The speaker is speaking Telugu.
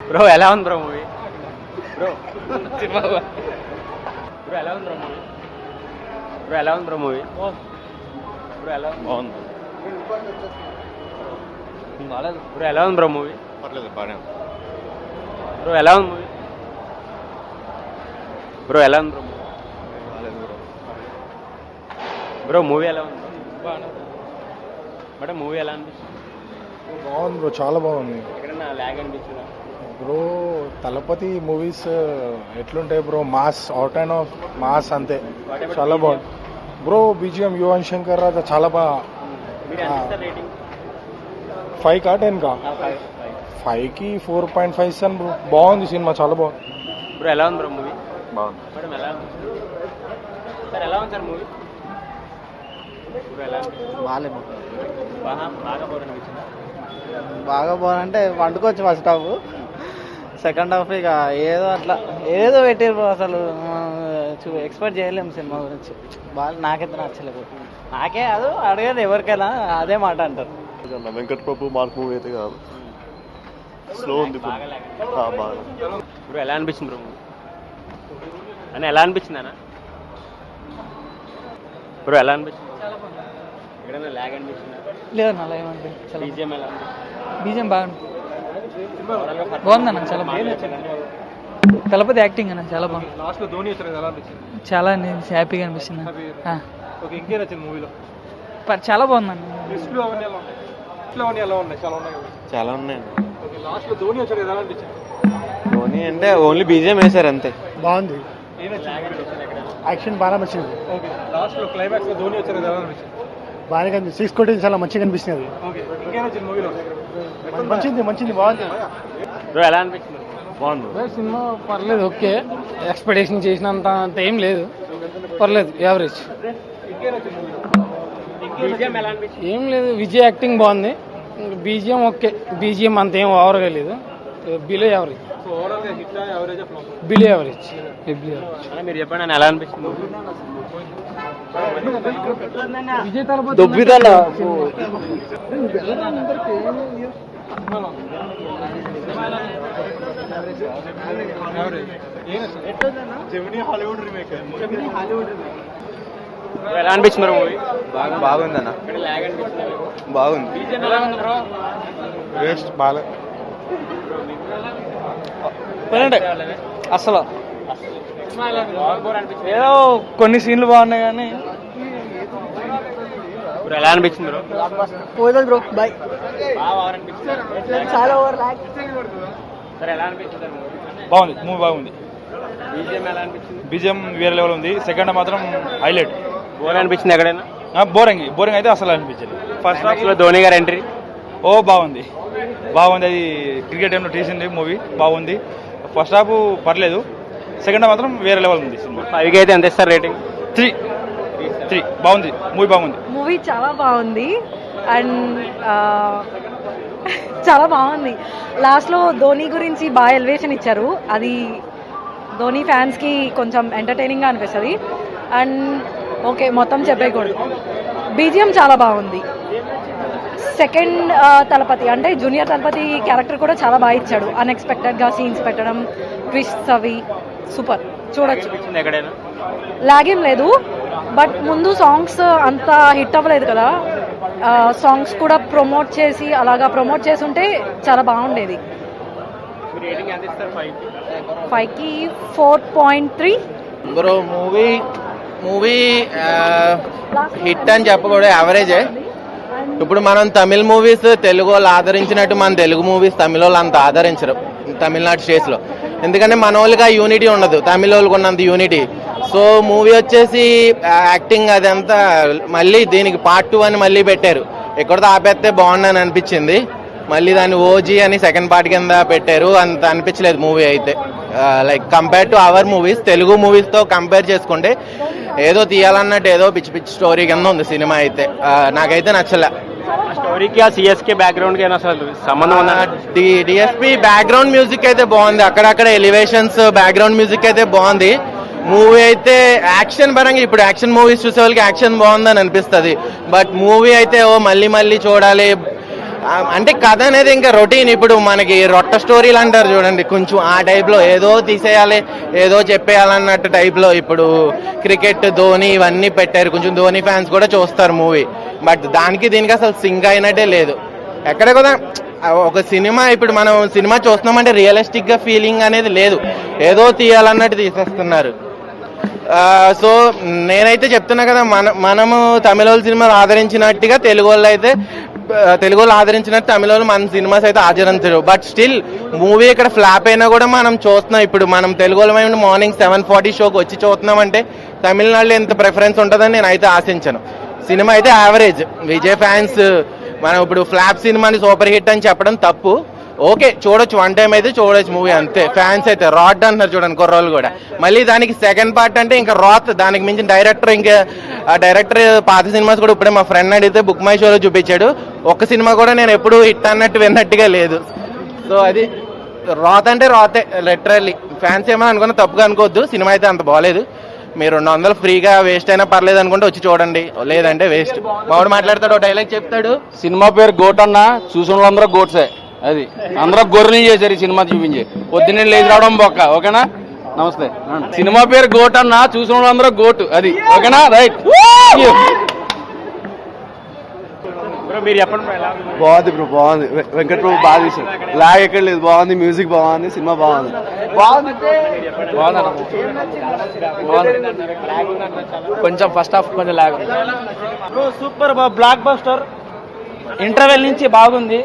బ్రో ఎలా ఉంది బ్రో మూవీ? బ్రో బ్రో ఎలా ఉంది బ్రో మూవీ? బ్రో ఎలా ఉంది బ్రో మూవీ? బ్రో ఎలా ఉంది? బాగుంది. బ్రో ఎలా ఉంది బ్రో మూవీ? పర్లేదు బాగానే ఉంది. బ్రో ఎలా ఉంది మూవీ? బ్రో ఎలా ఉంది బ్రో మూవీ? బ్రో మూవీ ఎలా ఉంది? మేడం మూవీ ఎలా అనిపిస్తుంది? బాగుంది బ్రో, చాలా బాగుంది ఎక్కడన్నా ల్యాగ్ అనిపించిందా? బ్రో. తలపతి మూవీస్ ఎట్లుంటాయి bro? Mass, out and of mass అంతే. చాలా బాగుంది బ్రో. బీజిఎం యువన్ శంకర్ రాజా చాలా బాగా. మీరు ఎంత ఇస్తారు రేటింగ్? 5 కా 10 కా? 5కి 4.5 ఇస్తాను బ్రో. బాగుంది సినిమా, చాలా బాగుంది. బ్రో ఎలా ఉంది బ్రో మూవీ? బాగుంది. మేడం ఎలా ఉంది సార్? ఎలా ఉంది సార్ మూవీ? బ్రో ఎలా బాగాలేదు. బాగా బోర్ అనిపించిందా? బాగా బాగుందంటే వండుకోవచ్చు ఫస్ట్ హాఫ్, సెకండ్ హాఫ్ ఇక ఏదో అట్లా ఏదో పెట్టారు అసలు. ఎక్స్పెక్ట్ చేయలేము సినిమా గురించి. బాగా నాకైతే నచ్చలేదు. నాకే అది అడగదు ఎవరికైనా అదే మాట అంటారు. వెంకట్ ప్రభు మార్క్ మూవీ అయితే కాదు, స్లో ఉంది. బాగా lag. బాగా. బ్రో ఎలా అనిపించింది బ్రో మూవీ? అని ఎలా అనిపించింది అన్న? బ్రో ఎలా అనిపించింది? ఎక్కడైనా ల్యాగ్ అనిపించిందా? లేదు అలా ఏమంటే బీజిఎం ఎలా ఉంది? బీజం బాగుంది, బాగుందన్న, చాలా బాగుంది. తలపతి యాక్టింగ్ అన్న చాలా బాగుంది. లాస్ట్ లో ధోని వచ్చారు, ఎలా అనిపించింది? చాలా హ్యాపీగా అనిపిస్తుంది. ఓకే, ఇంకేం నచ్చింది మూవీలో? చాలా బాగుందన్న. ట్విస్ట్లు అవన్నీ ఎలా ఉన్నాయి? ట్విస్ట్లు అవన్నీ ఎలా ఉన్నాయి? చాలా ఉన్నాయి కదా. చాలా ఉన్నాయి. ఓకే, లాస్ట్ లో ధోని వచ్చారు, ఎలా అనిపించింది? ధోని అంటే ఓన్లీ బీజిఎం వేశారు అంతే. బాగుంది, ల్యాగ్ అనిపించింది ఎక్కడ? యాక్షన్ బాగా నచ్చింది. ఓకే, లాస్ట్ లో క్లైమాక్స్ లో ధోని వచ్చారు, ఎలా అనిపించింది? బాగా కనిపిస్తుంది. 6 కొట్టి చాలా మంచిగా కనిపిస్తుంది. ఓకే, ఇంకేం నచ్చింది మూవీలో? మంచిది బాగుంది. బ్రో ఎలా అనిపించింది? బాగుంది. సినిమా పర్లేదు, ఓకే. ఎక్స్పెక్టేషన్ చేసినంత అంత ఏం లేదు, పర్లేదు, యావరేజ్. బీజిఎం ఎలా అనిపించింది? ఏం లేదు, విజయ్ యాక్టింగ్ బాగుంది. బీజిఎం ఓకే, బీజిఎం అంత ఏం ఓవర్గా లేదు, బిలో యావరేజ్. Below average. అన్న మీరు చెప్పండి అన్న ఎలా అనిపించింది? విజయ్ తలపతి దొబ్బిదన్న ఎలా అనిపించింది బ్రో మూవీ? బాగుందన్న. ఇక్కడ ల్యాగ్ అనిపించిందా? బాగుంది. బీజిఎం ఎలా ఉంది బ్రో? వేస్ట్ బాగా అసలు బోర్ అనిపించింది. ఏదో కొన్ని సీన్లు బాగున్నాయి కానీ బ్రో ఎలా అనిపించింది బ్రో? పోతుంది బ్రో. బాయ్. బాగా ఓవర్ అనిపించింది. చాలా ఓవర్ లాగ్. సరే ఎలా అనిపించింది సార్ మూవీ? బాగుంది, మూవీ బాగుంది. బీజిఎం ఎలా అనిపించింది? బీజిఎం వేరే లెవెల్ ఉంది. సెకండ్ మాత్రం హైలైట్. బోర్ అనిపించింది ఎక్కడైనా? బోరింగ్ అయితే అసలు అనిపించలేదు. ఫస్ట్ హాఫ్ లో ధోని గారు ఎంట్రీ బాగుంది. అది క్రికెట్ టైంలో తీసింది మూవీ, బాగుంది. ఫస్ట్ హాఫ్ పర్లేదు, సెకండ్ హాఫ్ మాత్రం వేరే లెవెల్ ఉంది సినిమా. 5కి అయితే ఎంత ఇస్తారు రేటింగ్? 3 బాగుంది, మూవీ బాగుంది. మూవీ చాలా బాగుంది అండ్ చాలా బాగుంది. లాస్ట్లో ధోని గురించి బాగా ఎలివేషన్ ఇచ్చారు, అది ధోని ఫ్యాన్స్కి కొంచెం ఎంటర్టైనింగ్గా అనిపిస్తుంది. అండ్ ఓకే, మొత్తం చెప్పేయకూడదు. బీజిఎం చాలా బాగుంది. సెకండ్ తలపతి అంటే జూనియర్ తలపతి క్యారెక్టర్ కూడా చాలా బాగా ఇచ్చాడు. అన్ఎక్స్పెక్టెడ్గా సీన్స్ పెట్టడం, ట్విస్ట్స్ అవి సూపర్, చూడొచ్చు. ఎక్కడైనా లాగేం లేదు, బట్ ముందు సాంగ్స్ అంత హిట్ అవ్వలేదు కదా, సాంగ్స్ కూడా ప్రమోట్ చేసి ఉంటే చాలా బాగుండేది. 5కి 4.3. బ్రో మూవీ హిట్ అని చెప్పకూడదు, యావరేజే. ఇప్పుడు మనం తమిళ మూవీస్ తెలుగు వాళ్ళు ఆదరించినట్టు మన తెలుగు మూవీస్ తమిళ వాళ్ళు అంత ఆదరించరు తమిళనాడు స్టేట్స్లో. ఎందుకంటే మన వాళ్ళకి ఆ యూనిటీ ఉండదు, తమిళ వాళ్ళకు ఉన్నంత యూనిటీ. సో మూవీ వచ్చేసి యాక్టింగ్ అదంతా మళ్ళీ దీనికి పార్ట్ 2 అని మళ్ళీ పెట్టారు. ఎక్కడితో ఆపేస్తే బాగుండని అనిపించింది, మళ్ళీ దాన్ని ఓజీ అని సెకండ్ పార్ట్ కింద పెట్టారు. అంత అనిపించలేదు మూవీ అయితే. Like compare to our movies, Telugu మూవీస్తో కంపేర్ చేసుకుంటే ఏదో తీయాలన్నట్టు ఏదో పిచ్చి పిచ్చి స్టోరీ కింద ఉంది సినిమా అయితే. నాకైతే నచ్చలే. స్టోరీకి ఆ సిఎస్కే బ్యాక్గ్రౌండ్కి అసలు సంబంధం ఉందా? డిఎస్పి బ్యాక్గ్రౌండ్ మ్యూజిక్ అయితే బాగుంది, అక్కడక్కడ ఎలివేషన్స్ బ్యాక్గ్రౌండ్ మ్యూజిక్ అయితే బాగుంది. మూవీ అయితే యాక్షన్ పరంగా ఇప్పుడు యాక్షన్ మూవీస్ చూసే వాళ్ళకి యాక్షన్ బాగుందని అనిపిస్తుంది, బట్ మూవీ అయితే మళ్ళీ చూడాలి అంటే కథ అనేది ఇంకా రొటీన్. ఇప్పుడు మనకి రొట్ట స్టోరీలు అంటారు చూడండి, కొంచెం ఆ టైప్లో ఏదో తీసేయాలి ఏదో చెప్పేయాలన్నట్టు టైప్లో ఇప్పుడు క్రికెట్ ధోని ఇవన్నీ పెట్టారు. కొంచెం ధోని ఫ్యాన్స్ కూడా చూస్తారు మూవీ, బట్ దానికి దీనికి అసలు సింక్ అయినట్టే లేదు. ఎక్కడ కూడా ఒక సినిమా ఇప్పుడు మనం సినిమా చూస్తున్నామంటే రియలిస్టిక్గా ఫీలింగ్ అనేది లేదు, ఏదో తీయాలన్నట్టు తీసేస్తున్నారు. సో నేనైతే చెప్తున్నా కదా, మనము తమిళ సినిమాలు ఆదరించినట్టుగా తెలుగు వాళ్ళు ఆదరించినట్టు తమిళ వాళ్ళు మన సినిమాస్ అయితే ఆచరించరు. బట్ స్టిల్ మూవీ ఇక్కడ ఫ్లాప్ అయినా కూడా మనం చూస్తున్నాం. ఇప్పుడు మనం తెలుగు వాళ్ళ మార్నింగ్ 7:40 షోకి వచ్చి చూస్తున్నామంటే తమిళనాడులో ఎంత ప్రిఫరెన్స్ ఉంటుందని నేను అయితే ఆశించను. సినిమా అయితే యావరేజ్. విజయ్ ఫ్యాన్స్ మనం ఇప్పుడు ఫ్లాప్ సినిమాని సూపర్ హిట్ అని చెప్పడం తప్పు. ఓకే, చూడొచ్చు, వన్ టైం అయితే చూడొచ్చు మూవీ అంతే. ఫ్యాన్స్ అయితే రాడ్ అంటున్నారు చూడండి కుర్రోళ్ళు కూడా. మళ్ళీ దానికి సెకండ్ పార్ట్ అంటే ఇంకా రాత్, దానికి మించిన డైరెక్టర్ ఇంకా డైరెక్టర్ పాత సినిమాస్ కూడా ఇప్పుడే మా ఫ్రెండ్ అడిగితే బుక్ మై షోలో చూపించాడు. ఒక్క సినిమా కూడా నేను ఎప్పుడు హిట్ అన్నట్టు విన్నట్టుగా లేదు. సో అది రాత్ అంటే రాతే లిటరల్లీ. ఫ్యాన్స్ ఏమో అనుకున్నా తప్పుగా అనుకోవద్దు, సినిమా అయితే అంత బాగలేదు. మీరు 200 ఫ్రీగా వేస్ట్ అయినా పర్లేదు అనుకుంటే వచ్చి చూడండి, లేదంటే వేస్ట్. మావాడు మాట్లాడతాడు, ఒక డైలాగ్ చెప్తాడు. సినిమా పేరు గోట్ అన్న, చూసిన వాళ్ళందరూ గోట్సే. అది అందరూ గొర్రెలు చేశారు ఈ సినిమా చూపించి. పొద్దున్నే లేచి రావడం బొక్క. ఓకేనా, నమస్తే. సినిమా పేరు గోట్ అన్న, చూసిన వాళ్ళందరూ గోటు. అది ఓకేనా, రైట్. బ్రో మీరు చెప్పండి bro, ఎలా ఉంది? బాగుంది బ్రో, బాగుంది. వెంకట్ ప్రభు బాగా తీశాడు, లాగ్ ఎక్కడ లేదు, బాగుంది. మ్యూజిక్ బాగుంది, సినిమా బాగుంది. కొంచెం ఫస్ట్ హాఫ్ కొంచెం lag. Super blockbuster. Interval నుంచి బాగుంది.